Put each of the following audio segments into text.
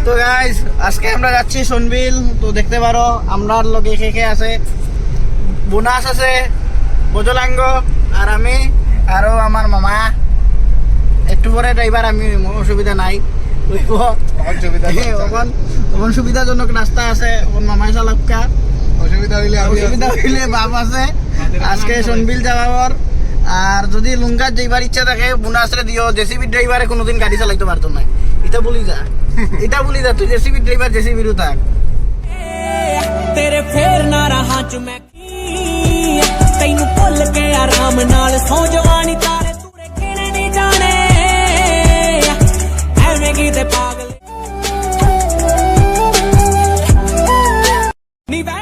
তো গাইস আজকে আমরা যাচ্ছি সোনবিল। তো দেখতে পারো আমরা লগে কে আছে, বোনাস আছে, বজলাঙ্গ আর আমি আরো আমার মামা। একটু পরে ড্রাইভার, আমি অসুবিধা নাই, তখন সুবিধাজনক রাস্তা আছে, তখন মামাই চালকা, অসুবিধা হইলে বাপ আছে। আজকে সোনবিল যাওয়ার, আর যদি লুঙ্গার যাইবার ইচ্ছা থাকে বোনাসরে দিও। জেসিবি ড্রাইভারে কোনোদিন গাড়ি চালাইতে পারতো না, এটা বলি যা তুই জেসিবি ড্রাইভার জেসিবিরও থাক। तेरे फेर ना रहा चु मैं तैनू भुल के आराम नाल सौ जवानी तारे तूरे कहने नहीं जाने एवें की ते पागल नी वह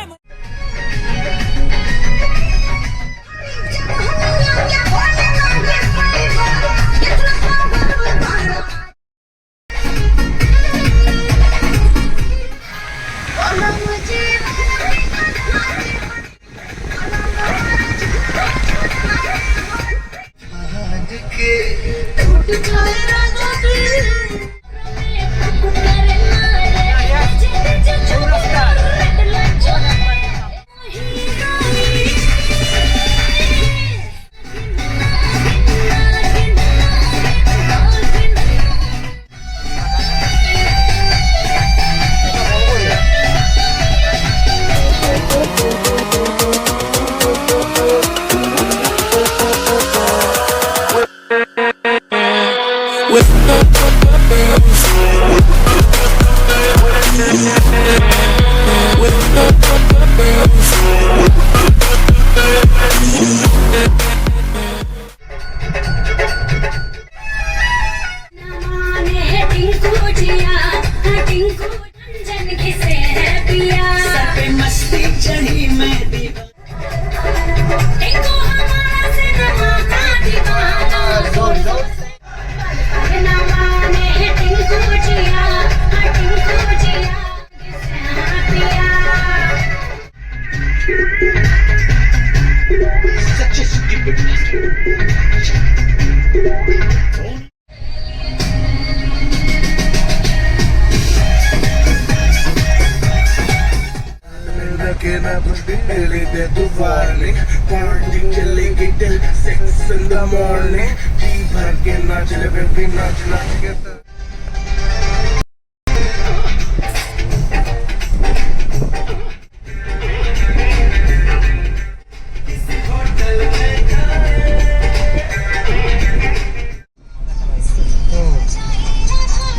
Sex in the morning, जी भर के नाच ले बेबी, नाच नाच के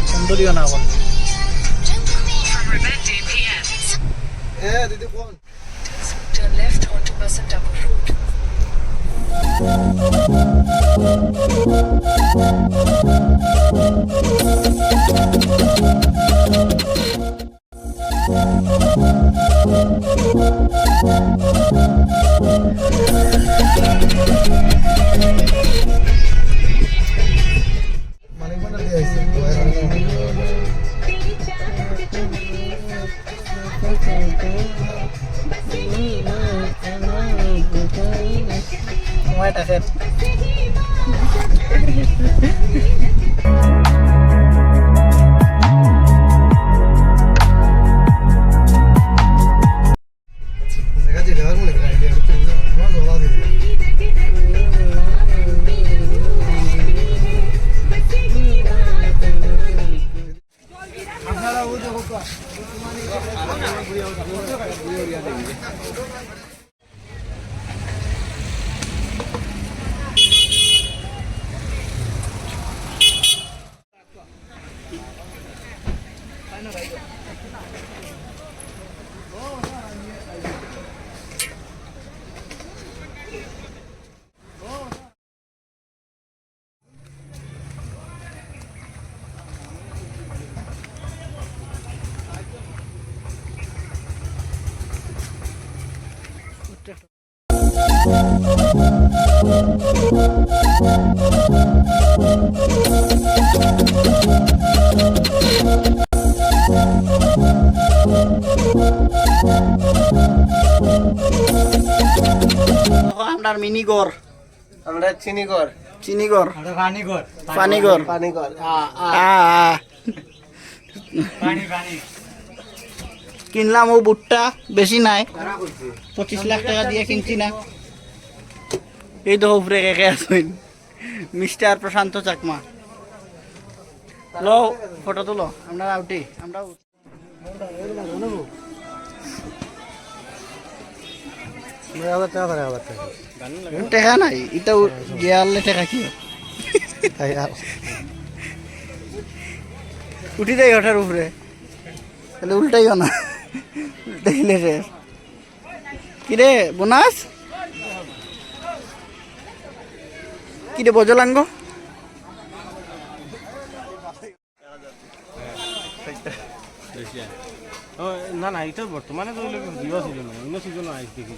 সুন্দরীয় না বল। দিদি কোন Turn left onto Basantapur Road. সময়টা স্যার আমরা মিনি গড়, আমরা চিনি গড় চিনিগর ওটা পানিগর পানিগর পানিগর পানি কিনলাম ও বুটটা বেশি নাই 25 লাখ টাকা দিয়ে কিনছি না এই তো উপরে কে আসুন মিস্টার প্রশান্ত চাকমা লো ফটো তুলো আমরা আউটি আমরা টেকা নাই এটা গিয়ালে টেকা কি উঠি যাই ওঠার উপরে তাহলে উল্টাইও না উল্টাইলে শেষ কিরে বোনাস কিরে বজলাঙ্গ না না এটা বর্তমানে তো জিও সিজন না অন্য সিজন আইস দেখি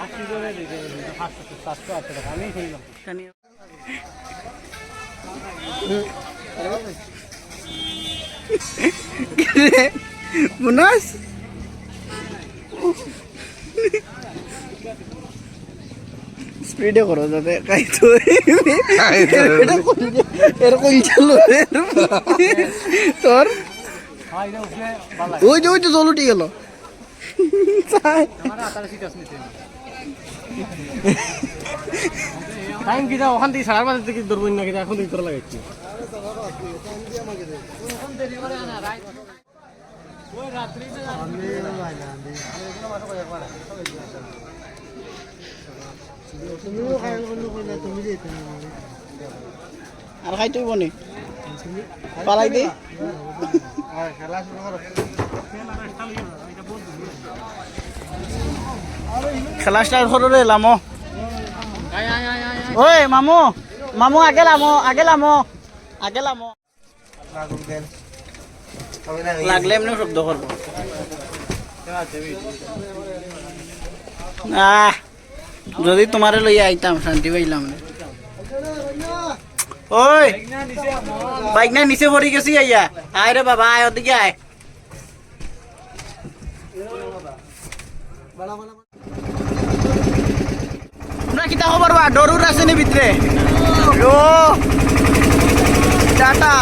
আর সিজনে 700 টাকা আমি কিনলাম কিরে বোনাস স্পিডে করো যাতে খাইতো এরকম চালু তোর ওই যে জল উঠে গেল টাইম কি যা ওখান থেকে 5:30 থেকে ধরবো না কিন্তু এখন থেকে ধরে লাগাচ্ছি আর খাইতে হইব নি পালাই দি খেলা স্টার্ট করো রে লামো ওই মামু মামু আগে লামো লাগলে এমনি শব্দ করবো যদি তোমারে লইয়া আইতাম শান্তি পাইলাম না ওই বাইক না নিচে পড়ে গেছি আইয়া আয় রে বাবা আয় ওদিকে আয় তোমরা কিতা খবর বা ডরুর আছে নি ভিতরে ও tata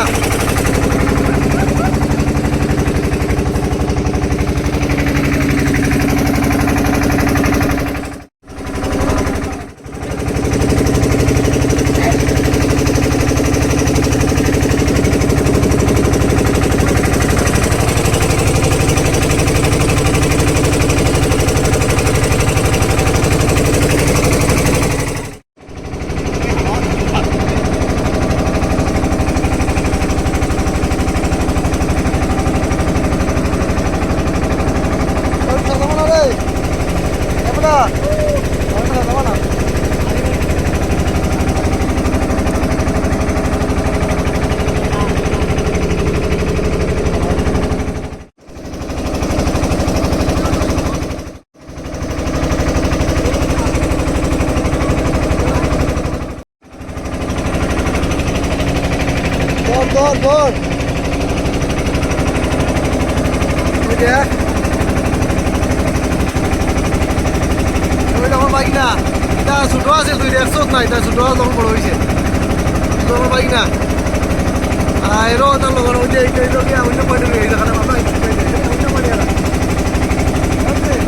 Bor. Udah. Udah mau bagi na. Dah sudah hasil tu dia sot na. Dah sudah long bolu ise. Sudah mau bagi na. Aero tak long bolu je. Itu dia udah pada ni. Dah kana apa? Udah pada ada. Okay.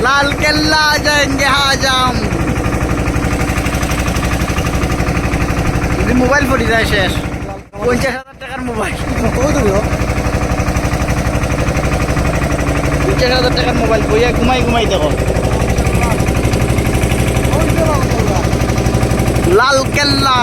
लाल केल्ला जाएंगे हाजम mobile পড়ি যায় শেষ 50,000 টাকার mobile 50,000 টাকার mobile বইয়া ঘুমাই দেখো লাল কেল্লা